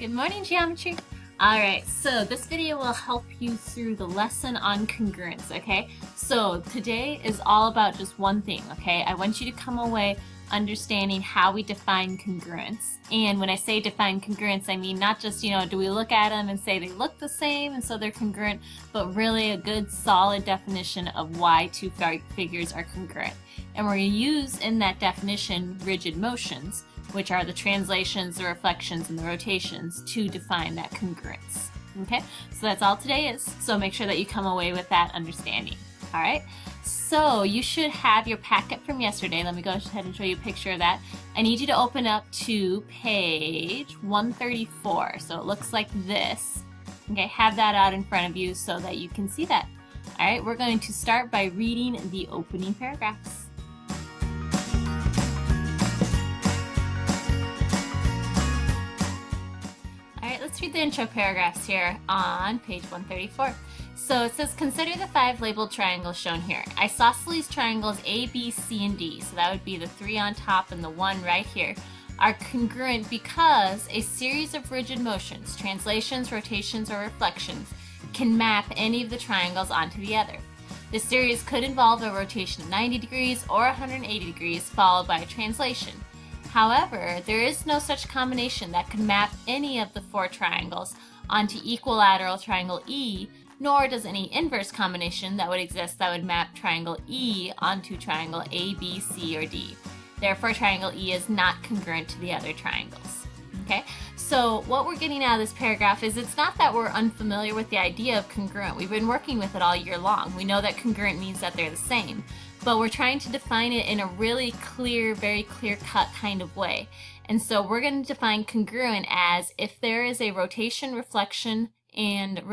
Good morning, geometry. Alright, so this video will help you through the lesson on congruence, okay? So today is all about just one thing, okay? I want you to come away understanding how we define congruence. And when I say define congruence, I mean not just, do we look at them and say they look the same and so they're congruent, but really a good solid definition of why two figures are congruent. And we're going to use in that definition rigid motions, which are the translations, the reflections, and the rotations to define that congruence. Okay, so that's all today is. So make sure that you come away with that understanding. All right, so you should have your packet from yesterday. Let me go ahead and show you a picture of that. I need you to open up to page 134. So it looks like this. Okay, have that out in front of you so that you can see that. All right, we're going to start by reading the opening paragraphs. Let's read the intro paragraphs here on page 134. So it says, consider the 5 labeled triangles shown here. Isosceles triangles A, B, C, and D, so that would be the 3 on top and the 1 right here, are congruent because a series of rigid motions, translations, rotations, or reflections, can map any of the triangles onto the other. This series could involve a rotation of 90 degrees or 180 degrees followed by a translation. However, there is no such combination that could map any of the 4 triangles onto equilateral triangle E, nor does any inverse combination that would exist that would map triangle E onto triangle A, B, C, or D. Therefore, triangle E is not congruent to the other triangles. Okay, so what we're getting out of this paragraph is it's not that we're unfamiliar with the idea of congruent. We've been working with it all year long. We know that congruent means that they're the same. But we're trying to define it in a really clear, very clear-cut kind of way. And so we're going to define congruent as if there is a rotation, reflection, and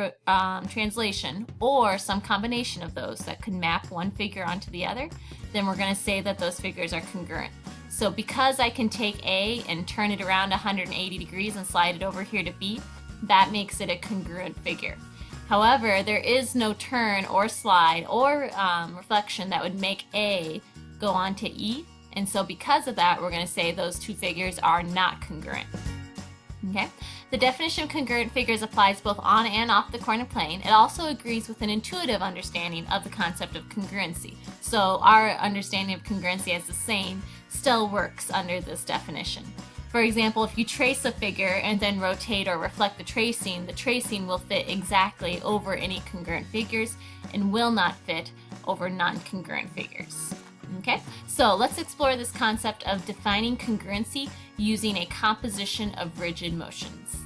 translation, or some combination of those that could map one figure onto the other, then we're going to say that those figures are congruent. So because I can take A and turn it around 180 degrees and slide it over here to B, that makes it a congruent figure. However, there is no turn or slide or reflection that would make A go on to E, and so because of that, we're going to say those two figures are not congruent. Okay? The definition of congruent figures applies both on and off the corner plane. It also agrees with an intuitive understanding of the concept of congruency. So our understanding of congruency as the same still works under this definition. For example, if you trace a figure and then rotate or reflect the tracing will fit exactly over any congruent figures and will not fit over non-congruent figures. Okay, so let's explore this concept of defining congruency using a composition of rigid motions.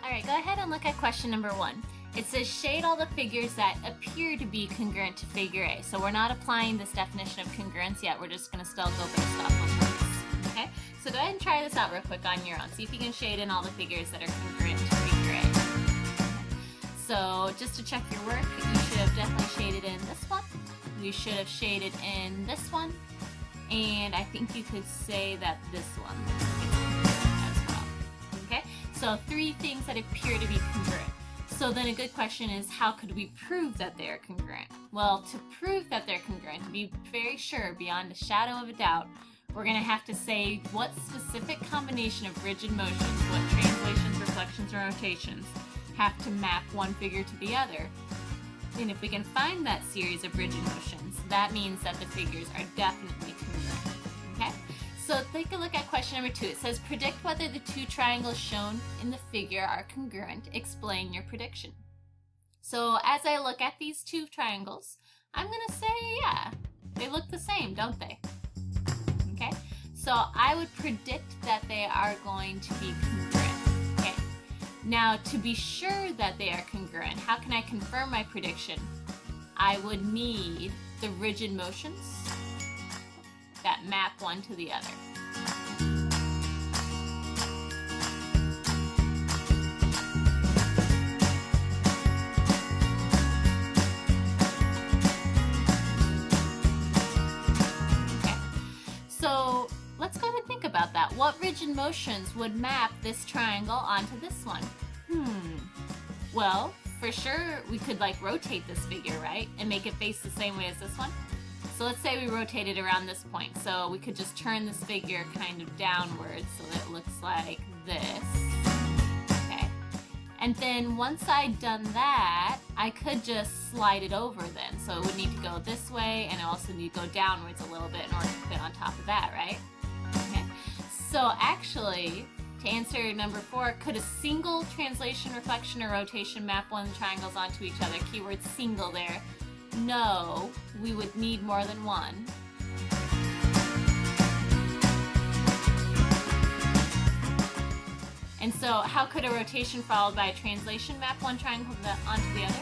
All right, go ahead and look at question number 1. It says shade all the figures that appear to be congruent to figure A. So we're not applying this definition of congruence yet. We're just going to still go based off of this. Okay? So go ahead and try this out real quick on your own. See if you can shade in all the figures that are congruent to figure A. So just to check your work, you should have definitely shaded in this one. You should have shaded in this one. And I think you could say that this one is as well. Okay? So 3 things that appear to be congruent. So then a good question is, how could we prove that they are congruent? Well, to prove that they're congruent, to be very sure beyond a shadow of a doubt, we're going to have to say what specific combination of rigid motions, what translations, reflections, or rotations have to map one figure to the other. And if we can find that series of rigid motions, that means that the figures are definitely congruent. Okay? So take a look at question number 2. It says, predict whether the 2 triangles shown in the figure are congruent. Explain your prediction. So as I look at these 2 triangles, I'm going to say, yeah, they look the same, don't they? Okay, so I would predict that they are going to be congruent. Okay, now to be sure that they are congruent, how can I confirm my prediction? I would need the rigid motions that map one to the other. Okay, so let's go ahead and think about that. What rigid motions would map this triangle onto this one? Well, for sure we could rotate this figure, right? And make it face the same way as this one. So let's say we rotate it around this point. So we could just turn this figure kind of downwards so that it looks like this. Okay. And then once I'd done that, I could just slide it over then. So it would need to go this way, and it also need to go downwards a little bit in order to fit on top of that, right? Okay. So actually, to answer number 4, could a single translation, reflection, or rotation map one of the triangles onto each other? Keyword single there. No, we would need more than one. And so how could a rotation followed by a translation map one triangle onto the other?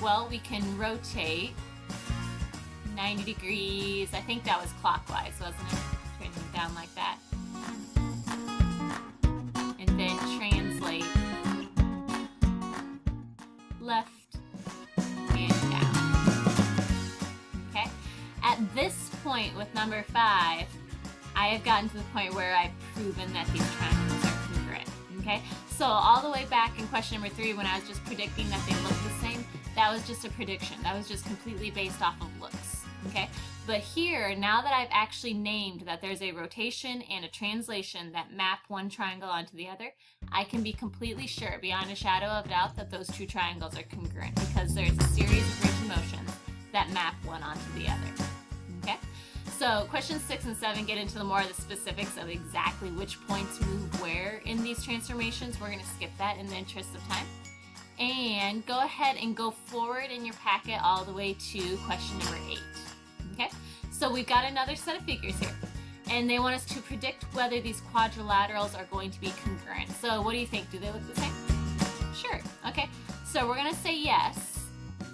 Well, we can rotate 90 degrees. I think that was clockwise, wasn't it? Turning it down like that. And then translate left and down. Okay? At this point with number 5, I have gotten to the point where I've proven that these triangles are congruent. Okay? So all the way back in question number 3, when I was just predicting that they look the same, that was just a prediction. That was just completely based off of looks. Okay? But here, now that I've actually named that there's a rotation and a translation that map one triangle onto the other, I can be completely sure, beyond a shadow of doubt, that those two triangles are congruent because there's a series of rigid motions that map one onto the other. Okay? So questions 6 and 7 get into the more of the specifics of exactly which points move where in these transformations. We're going to skip that in the interest of time. And go ahead and go forward in your packet all the way to question number 8. Okay, so we've got another set of figures here, and they want us to predict whether these quadrilaterals are going to be congruent. So what do you think? Do they look the same? Sure. Okay, so we're going to say yes,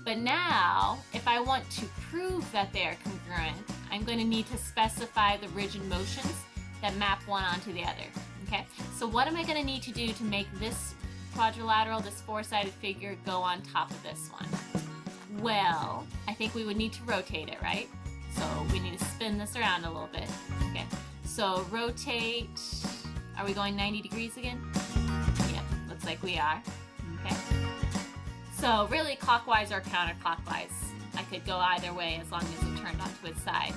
but now if I want to prove that they are congruent, I'm going to need to specify the rigid motions that map one onto the other. Okay, so what am I going to need to do to make this quadrilateral, this four-sided figure, go on top of this one? Well, I think we would need to rotate it, right? So we need to spin this around a little bit. Okay, so rotate. Are we going 90 degrees again? Yep, looks like we are. Okay, so really clockwise or counterclockwise. I could go either way as long as it turned onto its side.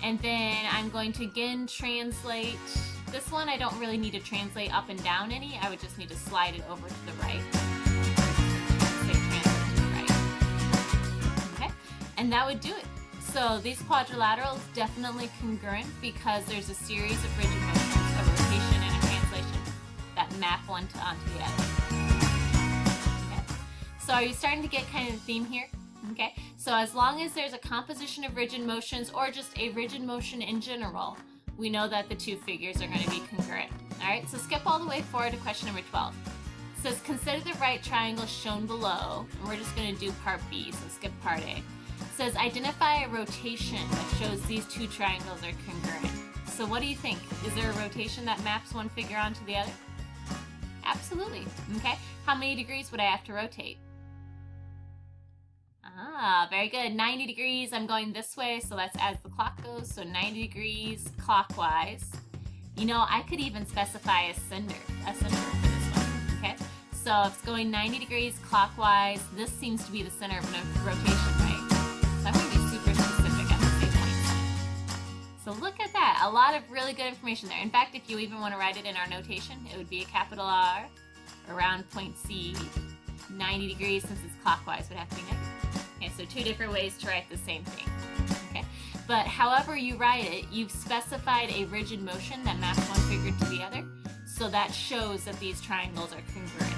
And then I'm going to again translate. This one I don't really need to translate up and down any. I would just need to slide it over to the right. Say translate to the right. Okay, and that would do it. So these quadrilaterals definitely congruent because there's a series of rigid motions, a rotation and a translation, that map one onto the other. Okay. So are you starting to get kind of the theme here? Okay. So as long as there's a composition of rigid motions or just a rigid motion in general, we know that the two figures are going to be congruent. All right. So skip all the way forward to question number 12. It says consider the right triangle shown below, and we're just going to do part B. So skip part A. Says identify a rotation that shows these two triangles are congruent. So what do you think? Is there a rotation that maps one figure onto the other? Absolutely. Okay. How many degrees would I have to rotate? Ah, very good. 90 degrees. I'm going this way, so that's as the clock goes. So 90 degrees clockwise. You know, I could even specify a center for this one. Okay. So if it's going 90 degrees clockwise, this seems to be the center of a rotation, right? So I'm going to be super specific at the same point. So look at that. A lot of really good information there. In fact, if you even want to write it in our notation, it would be a capital R around point C. 90 degrees, since it's clockwise, would have to be negative. Okay, so two different ways to write the same thing. Okay, but however you write it, you've specified a rigid motion that maps one figure to the other. So that shows that these triangles are congruent.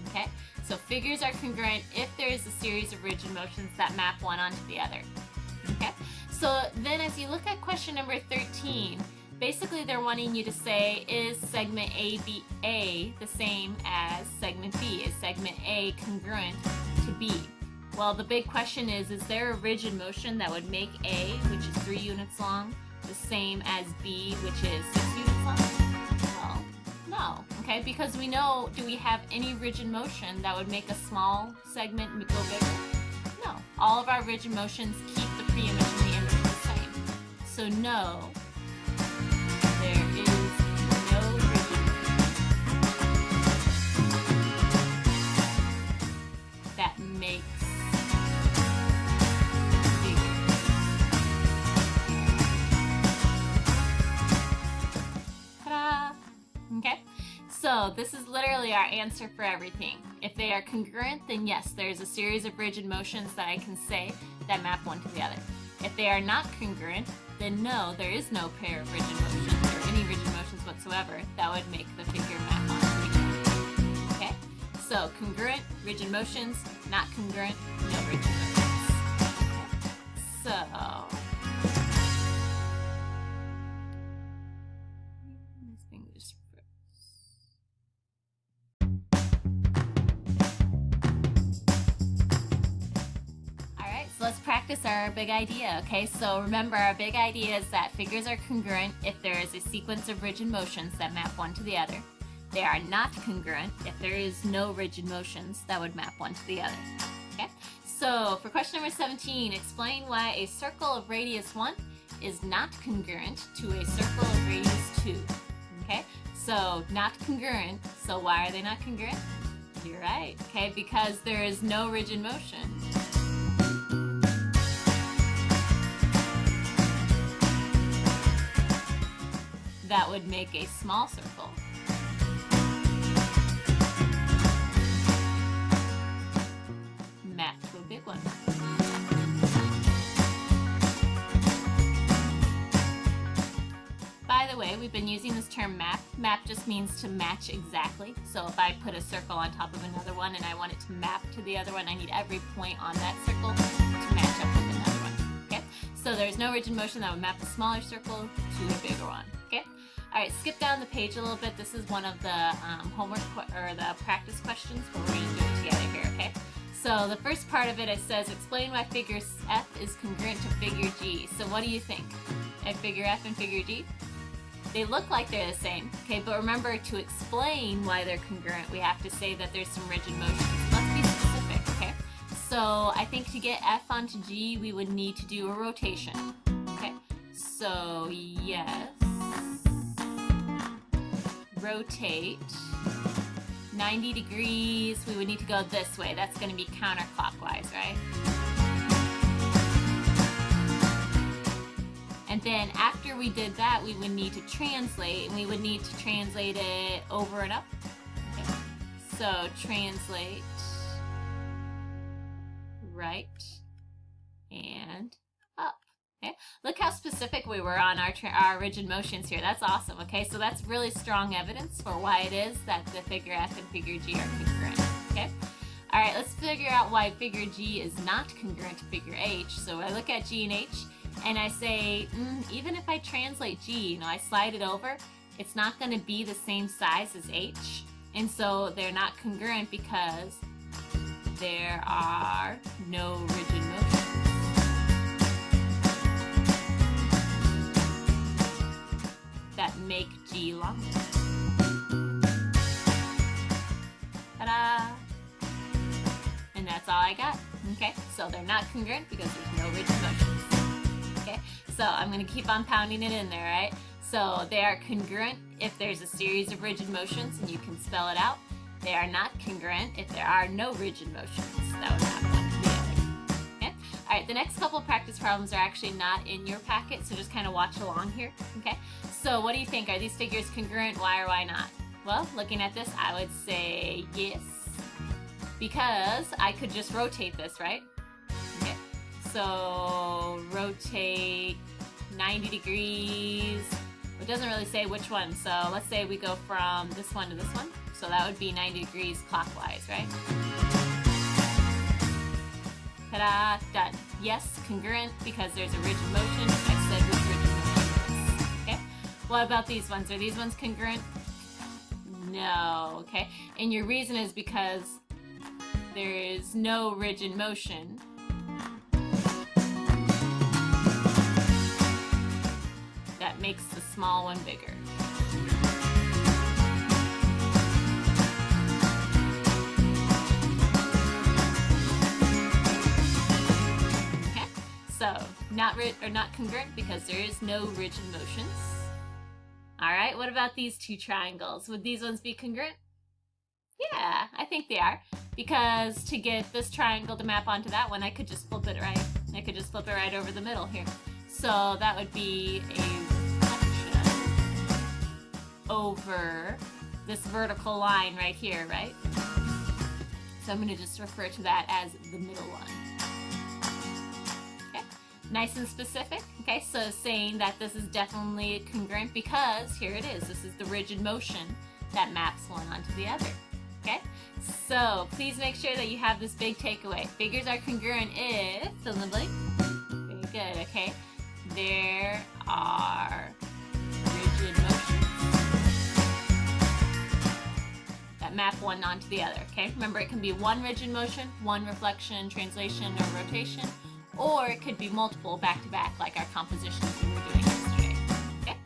Okay? So figures are congruent if there is a series of rigid motions that map one onto the other. Okay? So then as you look at question number 13, basically they're wanting you to say, is segment A the same as segment B? Is segment A congruent to B? Well, the big question is there a rigid motion that would make A, which is 3 units long, the same as B, which is 6 units long? Well, no. Okay, because we know, do we have any rigid motion that would make a small segment go bigger? No. All of our rigid motions keep the pre-image and the image the same. So no, there is no rigid motion that makes bigger. So this is literally our answer for everything. If they are congruent, then yes, there's a series of rigid motions that I can say that map one to the other. If they are not congruent, then no, there is no pair of rigid motions or any rigid motions whatsoever that would make the figure map onto each other. Okay? So congruent, rigid motions, not congruent, no rigid motions. Okay? So let's practice our big idea, okay? So remember, our big idea is that figures are congruent if there is a sequence of rigid motions that map one to the other. They are not congruent if there is no rigid motions that would map one to the other, okay? So for question number 17, explain why a circle of radius 1 is not congruent to a circle of radius 2, okay? So not congruent, so why are they not congruent? You're right, okay? Because there is no rigid motion. That would make a small circle. Map to a big one. By the way, we've been using this term map. Map just means to match exactly. So if I put a circle on top of another one and I want it to map to the other one, I need every point on that circle to match up with another one. Okay? So there's no rigid motion that would map a smaller circle to a bigger one. Okay? Alright, skip down the page a little bit. This is one of the homework or the practice questions where we're going to do it together here, okay? So the first part of it says, explain why figure F is congruent to figure G. So what do you think? At figure F and figure G? They look like they're the same, okay? But remember, to explain why they're congruent, we have to say that there's some rigid motions. Let's be specific, okay? So I think to get F onto G, we would need to do a rotation, okay? So yes. Rotate 90 degrees. We would need to go this way. That's going to be counterclockwise, right? And then after we did that, we would need to translate, and we would need to translate it over and up. Okay. So translate right and up. Okay. Look how specific we were on our rigid motions here. That's awesome. Okay, so that's really strong evidence for why it is that the figure F and figure G are congruent. Okay. All right, let's figure out why figure G is not congruent to figure H. So I look at G and H, and I say, even if I translate G, I slide it over, it's not going to be the same size as H, and so they're not congruent because there are no rigid motions. That make G longer. Ta-da! And that's all I got. Okay, so they're not congruent because there's no rigid motions. Okay, so I'm going to keep on pounding it in there, right? So they are congruent if there's a series of rigid motions, and you can spell it out. They are not congruent if there are no rigid motions. That would map one to the other. Okay? All right, the next couple of practice problems are actually not in your packet, so just kind of watch along here. Okay? So what do you think? Are these figures congruent? Why or why not? Well, looking at this, I would say yes, because I could just rotate this, right? Okay. So rotate 90 degrees. It doesn't really say which one, so let's say we go from this one to this one. So that would be 90 degrees clockwise, right? Ta-da! Done. Yes, congruent, because there's a rigid motion. I said which rigid motion is. Okay? What about these ones? Are these ones congruent? No, okay? And your reason is because there is no rigid motion. That makes the small one bigger. Okay, so not congruent because there is no rigid motions. All right, what about these two triangles? Would these ones be congruent? Yeah, I think they are. Because to get this triangle to map onto that one, I could just flip it right. I could just flip it right over the middle here. So that would be a reflection over this vertical line right here, right? So I'm going to just refer to that as the middle one. Okay, nice and specific. Okay, so saying that this is definitely congruent because here it is. This is the rigid motion that maps one onto the other. Okay, so please make sure that you have this big takeaway. Figures are congruent if, fill in the blank. Very good, okay? There are rigid motions that map one onto the other, okay? Remember, it can be one rigid motion, one reflection, translation, or rotation, or it could be multiple back-to-back like our compositions we were doing yesterday, okay?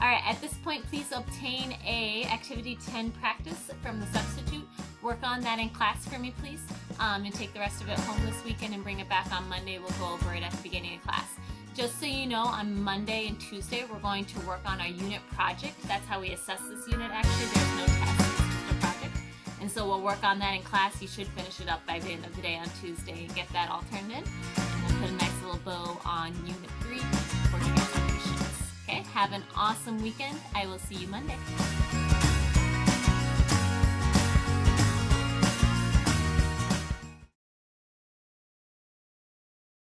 All right, at this point, please obtain a Activity 10 practice from the substitute. Work on that in class for me, please, and take the rest of it home this weekend and bring it back on Monday. We'll go over it at the beginning of class. Just so you know, on Monday and Tuesday, we're going to work on our unit project. That's how we assess this unit, actually. There's no test, it's just a project. And so we'll work on that in class. You should finish it up by the end of the day on Tuesday and get that all turned in. And we'll put a nice little bow on Unit 3 for translations. Okay, have an awesome weekend. I will see you Monday.